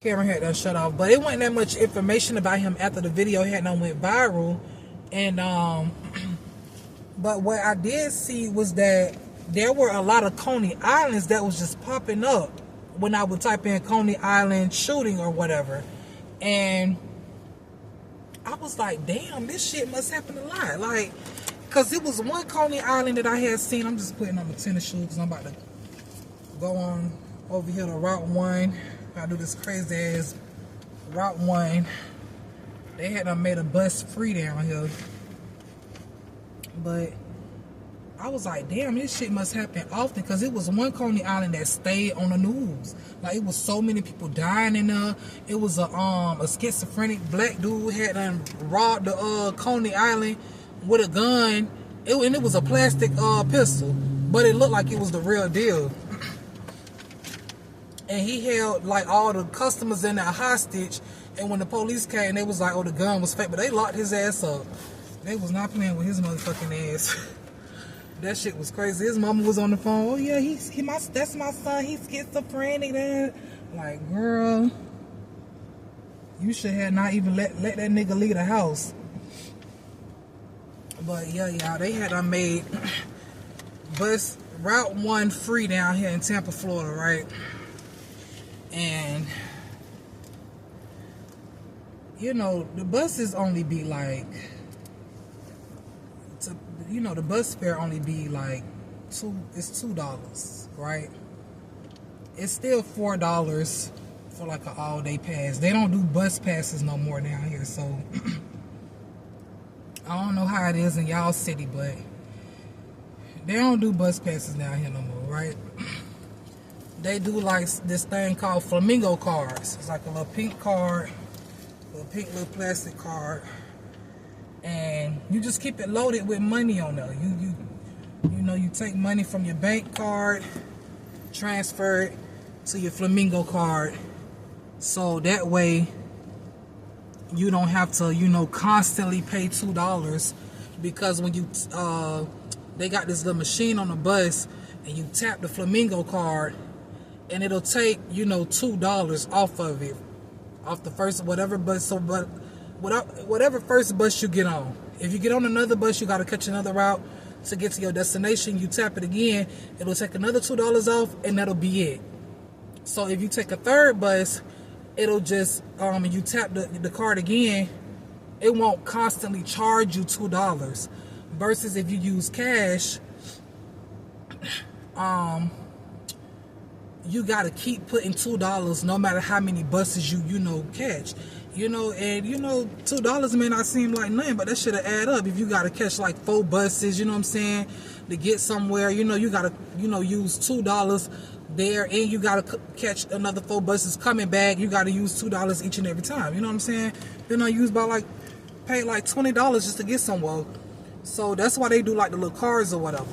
Camera had done shut off, but it wasn't that much information about him after the video had done went viral. And but what I did see was that there were a lot of Coney Islands that was just popping up when I would type in Coney Island shooting or whatever. And I was like, damn, this shit must happen a lot. Like, because it was one Coney Island that I had seen. I'm just putting on my tennis shoes because I'm about to go on over here to Route 1. I do this crazy ass Route 1. They had made a bus free down here. But I was like, damn, this shit must happen often, because it was one Coney Island that stayed on the news. Like, it was so many people dying in there. It was a schizophrenic black dude had robbed the Coney Island with a gun. And it was a plastic pistol, but it looked like it was the real deal. And he held like all the customers in there hostage. And when the police came, they was like, oh, the gun was fake. But they locked his ass up. They was not playing with his motherfucking ass. That shit was crazy. His mama was on the phone. Oh yeah, that's my son. He's schizophrenic. That, like, girl, you should have not even let that nigga leave the house. But yeah, y'all, they had made bus Route 1 free down here in Tampa, Florida, right? And you know, the buses only be like, the bus fare only be like $2, right? It's still $4 for like an all-day pass. They don't do bus passes no more down here, so I don't know how it is in y'all city, but they don't do bus passes down here no more, right? They do like this thing called flamingo cards. It's like a little pink card, a pink little plastic card, and you just keep it loaded with money on there. You take money from your bank card, transfer it to your flamingo card, so that way you don't have to constantly pay $2, because when you they got this little machine on the bus and you tap the flamingo card, and it'll take $2 off of it, off the first whatever bus. So, but whatever first bus you get on, if you get on another bus, you got to catch another route to get to your destination. You tap it again, it'll take another $2 off, and that'll be it. So if you take a third bus, it'll just and you tap the card again, it won't constantly charge you $2. Versus if you use cash, you gotta keep putting $2 no matter how many buses you catch. And $2 may not seem like nothing, but that should add up. If you gotta catch like 4 buses, you know what I'm saying, to get somewhere, you gotta use $2 there, and you gotta catch another 4 buses coming back. You gotta use $2 each and every time. You know what I'm saying? Then I use pay like $20 just to get somewhere. So that's why they do like the little cars or whatever.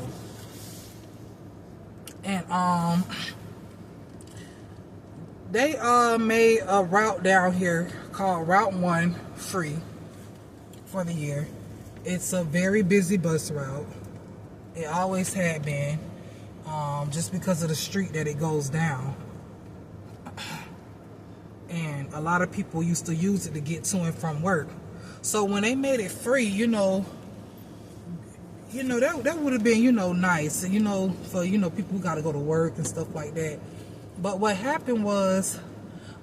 And they made a route down here called Route 1 free for the year. It's a very busy bus route. It always had been, just because of the street that it goes down. And a lot of people used to use it to get to and from work. So when they made it free, that would have been, nice, for, people who got to go to work and stuff like that. But what happened was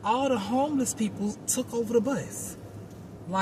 all the homeless people took over the bus.